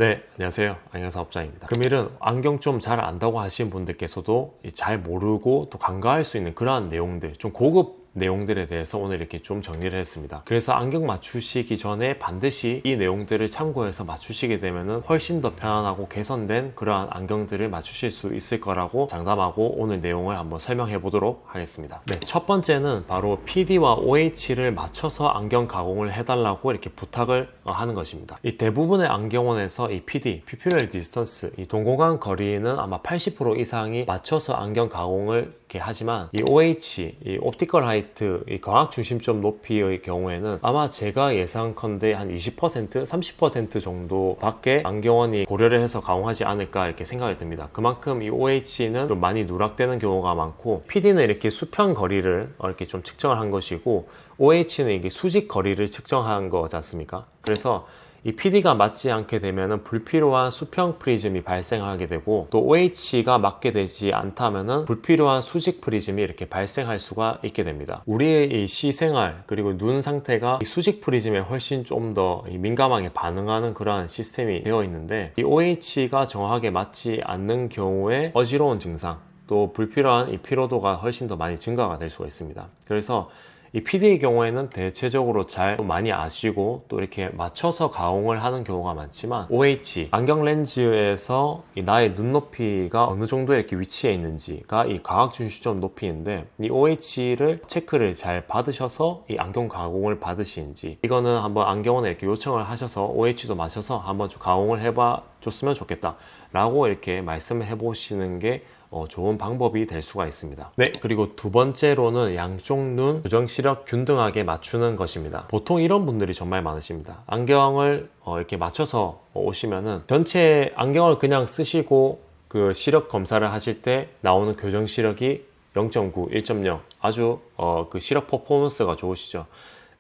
네, 안녕하세요. 안경사업자입니다. 금일은 안경 좀 잘 안다고 하시는 분들께서도 잘 모르고 또 간과할 수 있는 그러한 내용들, 좀 고급 내용들에 대해서 오늘 이렇게 좀 정리를 했습니다. 그래서 안경 맞추시기 전에 반드시 이 내용들을 참고해서 맞추시게 되면 훨씬 더 편안하고 개선된 그러한 안경들을 맞추실 수 있을 거라고 장담하고 오늘 내용을 한번 설명해 보도록 하겠습니다. 네, 첫 번째는 바로 PD와 OH를 맞춰서 안경 가공을 해달라고 이렇게 부탁을 하는 것입니다. 이 대부분의 안경원에서 이 PD, Pupil Distance, 이 동공간 거리는 아마 80% 이상이 맞춰서 안경 가공을 이렇게 하지만 이 OH, 이 옵티컬 하이트, 이 광학 중심점 높이의 경우에는 아마 제가 예상컨대 한 20%, 30% 정도밖에 안경원이 고려를 해서 가공하지 않을까 이렇게 생각이 듭니다. 그만큼 이 OH는 좀 많이 누락되는 경우가 많고 PD는 이렇게 수평 거리를 이렇게 좀 측정을 한 것이고 OH는 이게 수직 거리를 측정한 거지 않습니까? 그래서 이 PD가 맞지 않게 되면 불필요한 수평 프리즘이 발생하게 되고 또 OH가 맞게 되지 않다면 불필요한 수직 프리즘이 이렇게 발생할 수가 있게 됩니다. 우리의 이 시생활 그리고 눈 상태가 이 수직 프리즘에 훨씬 좀 더 민감하게 반응하는 그러한 시스템이 되어 있는데 이 OH가 정확하게 맞지 않는 경우에 어지러운 증상 또 불필요한 이 피로도가 훨씬 더 많이 증가가 될 수가 있습니다. 그래서 이 PD의 경우에는 대체적으로 잘 많이 아시고 또 이렇게 맞춰서 가공을 하는 경우가 많지만 OH, 안경 렌즈에서 이 나의 눈높이가 어느 정도 이렇게 위치해 있는지가 이 광학 중심점 높이인데 이 OH를 체크를 잘 받으셔서 이 안경 가공을 받으시는지 이거는 한번 안경원에 이렇게 요청을 하셔서 OH도 맞춰서 한번 좀 가공을 해봐 줬으면 좋겠다 라고 이렇게 말씀을 해 보시는 게 좋은 방법이 될 수가 있습니다. 네, 그리고 두 번째로는 양쪽 눈 교정 시력 균등하게 맞추는 것입니다. 보통 이런 분들이 정말 많으십니다. 안경을 이렇게 맞춰서 오시면은 전체 안경을 그냥 쓰시고 그 시력 검사를 하실 때 나오는 교정 시력이 0.9, 1.0 아주 그 시력 퍼포먼스가 좋으시죠.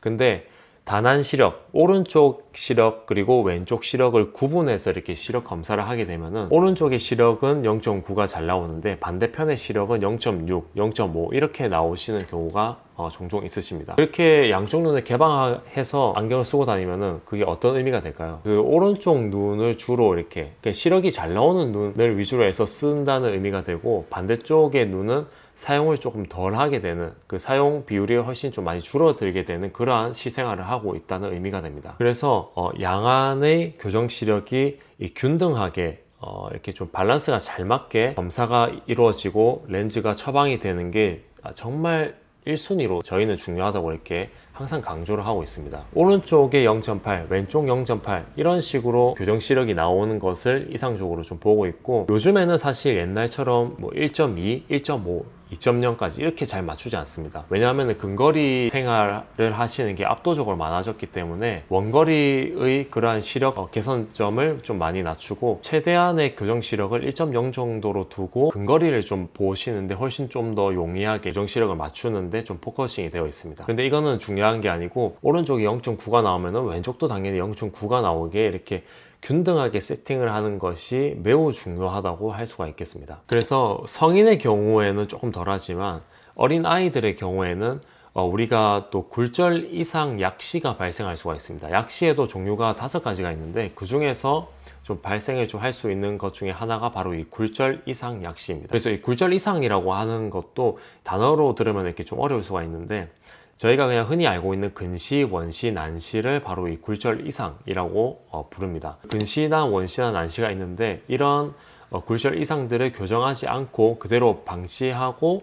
근데 단한 시력, 오른쪽 시력 그리고 왼쪽 시력을 구분해서 이렇게 시력 검사를 하게 되면은 오른쪽의 시력은 0.9가 잘 나오는데 반대편의 시력은 0.6, 0.5 이렇게 나오시는 경우가 종종 있으십니다. 이렇게 양쪽 눈을 개방해서 안경을 쓰고 다니면은 그게 어떤 의미가 될까요? 그 오른쪽 눈을 주로 이렇게 시력이 잘 나오는 눈을 위주로 해서 쓴다는 의미가 되고 반대쪽의 눈은 사용을 조금 덜 하게 되는 그 사용 비율이 훨씬 좀 많이 줄어들게 되는 그러한 시생활을 하고 있다는 의미가 됩니다. 그래서 양안의 교정 시력이 균등하게 이렇게 좀 밸런스가 잘 맞게 검사가 이루어지고 렌즈가 처방이 되는 게 정말 1순위로 저희는 중요하다고 이렇게 항상 강조를 하고 있습니다. 오른쪽에 0.8, 왼쪽 0.8 이런 식으로 교정 시력이 나오는 것을 이상적으로 좀 보고 있고 요즘에는 사실 옛날처럼 뭐 1.2, 1.5 2.0까지 이렇게 잘 맞추지 않습니다. 왜냐하면 근거리 생활을 하시는 게 압도적으로 많아졌기 때문에 원거리의 그러한 시력 개선점을 좀 많이 낮추고 최대한의 교정 시력을 1.0 정도로 두고 근거리를 좀 보시는데 훨씬 좀 더 용이하게 교정 시력을 맞추는데 좀 포커싱이 되어 있습니다. 근데 이거는 중요한 게 아니고 오른쪽이 0.9가 나오면 왼쪽도 당연히 0.9가 나오게 이렇게 균등하게 세팅을 하는 것이 매우 중요하다고 할 수가 있겠습니다. 그래서 성인의 경우에는 조금 덜하지만 어린 아이들의 경우에는 우리가 또 굴절 이상 약시가 발생할 수가 있습니다. 약시에도 종류가 5가지가 있는데 그 중에서 좀 발생을 좀 할 수 있는 것 중에 하나가 바로 이 굴절 이상 약시입니다. 그래서 이 굴절 이상이라고 하는 것도 단어로 들으면 이렇게 좀 어려울 수가 있는데 저희가 그냥 흔히 알고 있는 근시, 원시, 난시를 바로 이 굴절 이상이라고 부릅니다. 근시나 원시나 난시가 있는데 이런 굴절 이상들을 교정하지 않고 그대로 방치하고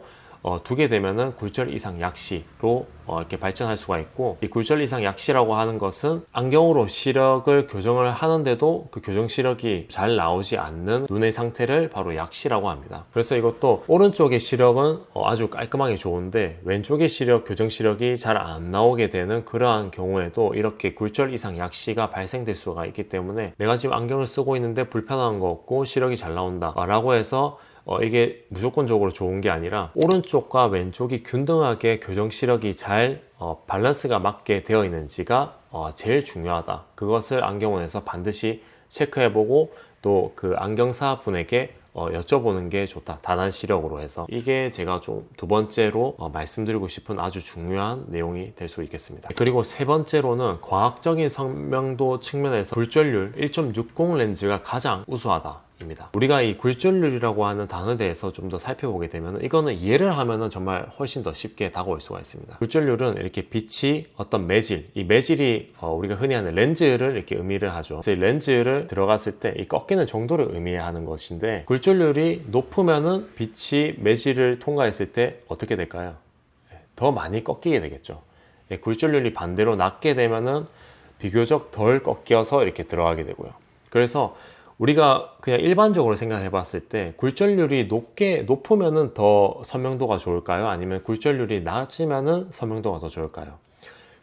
두게 되면은 굴절 이상 약시로 이렇게 발전할 수가 있고 이 굴절 이상 약시라고 하는 것은 안경으로 시력을 교정을 하는데도 그 교정 시력이 잘 나오지 않는 눈의 상태를 바로 약시라고 합니다. 그래서 이것도 오른쪽의 시력은 아주 깔끔하게 좋은데 왼쪽의 시력, 교정 시력이 잘 안 나오게 되는 그러한 경우에도 이렇게 굴절 이상 약시가 발생될 수가 있기 때문에 내가 지금 안경을 쓰고 있는데 불편한 거 없고 시력이 잘 나온다 라고 해서 이게 무조건적으로 좋은 게 아니라 오른쪽과 왼쪽이 균등하게 교정 시력이 잘 밸런스가 맞게 되어 있는지가 제일 중요하다. 그것을 안경원에서 반드시 체크해보고 또 그 안경사 분에게 여쭤보는 게 좋다. 단한 시력으로 해서. 이게 제가 좀 두 번째로 말씀드리고 싶은 아주 중요한 내용이 될 수 있겠습니다. 그리고 세 번째로는 과학적인 선명도 측면에서 굴절률 1.60 렌즈가 가장 우수하다 입니다. 우리가 이 굴절률이라고 하는 단어에 대해서 좀 더 살펴보게 되면 이거는 이해를 하면은 정말 훨씬 더 쉽게 다가올 수가 있습니다. 굴절률은 이렇게 빛이 어떤 매질, 이 매질이 우리가 흔히 하는 렌즈를 이렇게 의미를 하죠. 그래서 이 렌즈를 들어갔을 때 이 꺾이는 정도를 의미하는 것인데, 굴절률이 높으면은 빛이 매질을 통과했을 때 어떻게 될까요? 더 많이 꺾이게 되겠죠. 굴절률이 반대로 낮게 되면은 비교적 덜 꺾여서 이렇게 들어가게 되고요. 그래서 우리가 그냥 일반적으로 생각해 봤을 때 굴절률이 높으면은 더 선명도가 좋을까요? 아니면 굴절률이 낮으면은 선명도가 더 좋을까요?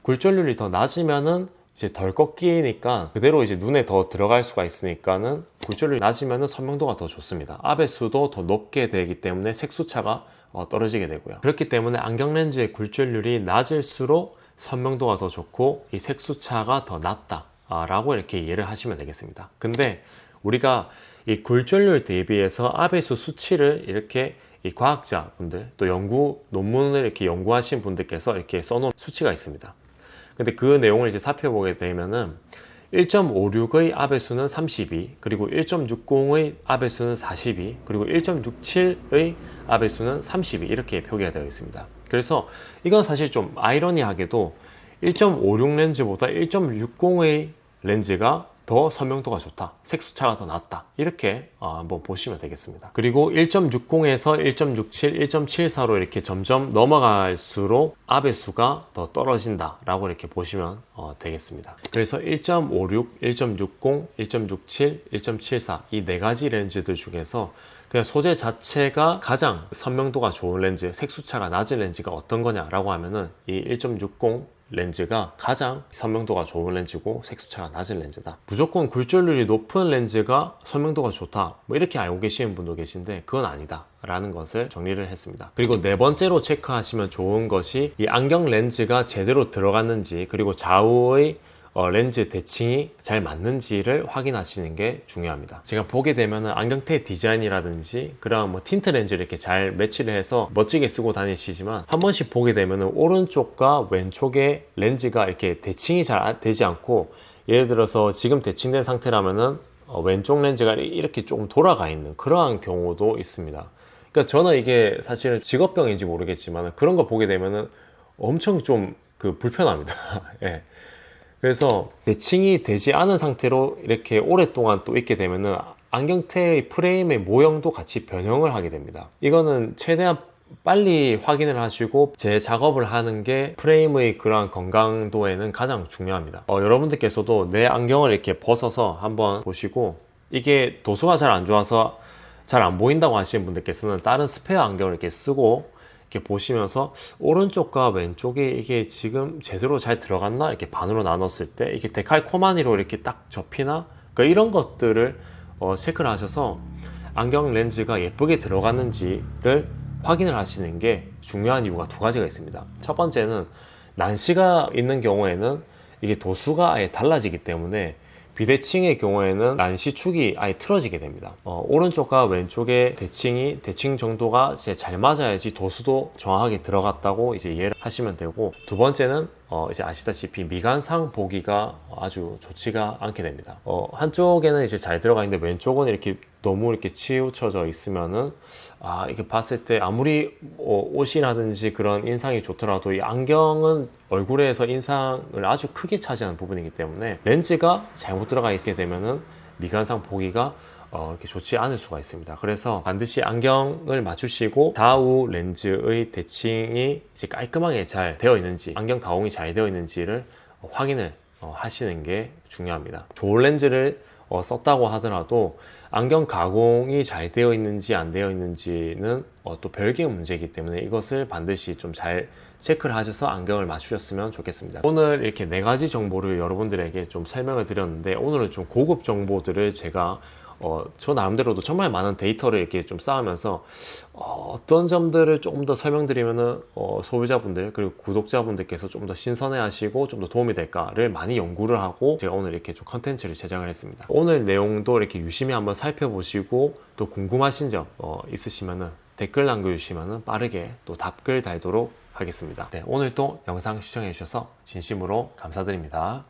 굴절률이 더 낮으면은 이제 덜 꺾이니까 그대로 이제 눈에 더 들어갈 수가 있으니까는 굴절률이 낮으면은 선명도가 더 좋습니다. 아배수도 더 높게 되기 때문에 색수차가 떨어지게 되고요. 그렇기 때문에 안경 렌즈의 굴절률이 낮을수록 선명도가 더 좋고 이 색수차가 더 낮다 라고 이렇게 이해를 하시면 되겠습니다. 근데 우리가 이 굴절률 대비해서 아배수 수치를 이렇게 이 과학자분들 또 논문을 이렇게 연구하신 분들께서 이렇게 써놓은 수치가 있습니다. 근데 그 내용을 이제 살펴보게 되면은 1.56의 아배수는 32, 그리고 1.60의 아배수는 42, 그리고 1.67의 아배수는 32 이렇게 표기가 되어 있습니다. 그래서 이건 사실 좀 아이러니하게도 1.56 렌즈보다 1.60의 렌즈가 더 선명도가 좋다, 색수차가 더 낫다, 이렇게 한번 보시면 되겠습니다. 그리고 1.60에서 1.67, 1.74로 이렇게 점점 넘어갈수록 아배수가 더 떨어진다 라고 이렇게 보시면 되겠습니다. 그래서 1.56, 1.60, 1.67, 1.74 이 네 가지 렌즈들 중에서 그냥 소재 자체가 가장 선명도가 좋은 렌즈, 색수차가 낮은 렌즈가 어떤 거냐라고 하면은 이 1.60 렌즈가 가장 선명도가 좋은 렌즈고 색수차가 낮은 렌즈다. 무조건 굴절률이 높은 렌즈가 선명도가 좋다, 뭐 이렇게 알고 계시는 분도 계신데 그건 아니다 라는 것을 정리를 했습니다. 그리고 네 번째로 체크하시면 좋은 것이 이 안경 렌즈가 제대로 들어갔는지, 그리고 좌우의 렌즈 대칭이 잘 맞는지를 확인하시는 게 중요합니다. 제가 보게 되면 안경테 디자인이라든지 그런 뭐 틴트 렌즈를 이렇게 잘 매치를 해서 멋지게 쓰고 다니시지만 한 번씩 보게 되면 오른쪽과 왼쪽의 렌즈가 이렇게 대칭이 잘 되지 않고, 예를 들어서 지금 대칭된 상태라면은 왼쪽 렌즈가 이렇게 조금 돌아가 있는 그러한 경우도 있습니다. 그러니까 저는 이게 사실은 직업병인지 모르겠지만 그런 거 보게 되면은 엄청 좀 불편합니다. 예. 그래서 대칭이 되지 않은 상태로 이렇게 오랫동안 또 있게 되면은 안경테의 프레임의 모형도 같이 변형을 하게 됩니다. 이거는 최대한 빨리 확인을 하시고 재작업을 하는 게 프레임의 그러한 건강도에는 가장 중요합니다. 여러분들께서도 내 안경을 이렇게 벗어서 한번 보시고, 이게 도수가 잘 안 좋아서 잘 안 보인다고 하시는 분들께서는 다른 스페어 안경을 이렇게 쓰고 이렇게 보시면서 오른쪽과 왼쪽에 이게 지금 제대로 잘 들어갔나 이렇게 반으로 나눴을 때 이게 데칼코마니로 이렇게 딱 접히나, 그러니까 이런 것들을 체크를 하셔서 안경 렌즈가 예쁘게 들어갔는지를 확인을 하시는 게 중요한 이유가 두 가지가 있습니다. 첫 번째는 난시가 있는 경우에는 이게 도수가 아예 달라지기 때문에 비대칭의 경우에는 난시축이 아예 틀어지게 됩니다. 오른쪽과 왼쪽의 대칭 정도가 이제 잘 맞아야지 도수도 정확하게 들어갔다고 이제 이해를 하시면 되고, 두 번째는 이제 아시다시피 미간상 보기가 아주 좋지가 않게 됩니다. 한쪽에는 이제 잘 들어가 있는데 왼쪽은 이렇게 너무 이렇게 치우쳐져 있으면은 이게 봤을 때 아무리 옷이라든지 그런 인상이 좋더라도 이 안경은 얼굴에서 인상을 아주 크게 차지하는 부분이기 때문에 렌즈가 잘못 들어가 있게 되면은 미간상 보기가 이렇게 좋지 않을 수가 있습니다. 그래서 반드시 안경을 맞추시고 좌우 렌즈의 대칭이 이제 깔끔하게 잘 되어 있는지, 안경 가공이 잘 되어 있는지를 확인을 하시는 게 중요합니다. 좋은 렌즈를 썼다고 하더라도 안경 가공이 잘 되어 있는지 안 되어 있는지는 또 별개의 문제이기 때문에 이것을 반드시 좀 잘 체크를 하셔서 안경을 맞추셨으면 좋겠습니다. 오늘 이렇게 네 가지 정보를 여러분들에게 좀 설명을 드렸는데, 오늘은 좀 고급 정보들을 제가 저 나름대로도 정말 많은 데이터를 이렇게 좀 쌓으면서 어떤 점들을 조금 더 설명드리면은 소비자분들 그리고 구독자분들께서 좀 더 신선해하시고 좀 더 도움이 될까를 많이 연구를 하고 제가 오늘 이렇게 좀 컨텐츠를 제작을 했습니다. 오늘 내용도 이렇게 유심히 한번 살펴보시고 또 궁금하신 점 있으시면은 댓글 남겨주시면은 빠르게 또 답글 달도록 하겠습니다. 네, 오늘 또 영상 시청해 주셔서 진심으로 감사드립니다.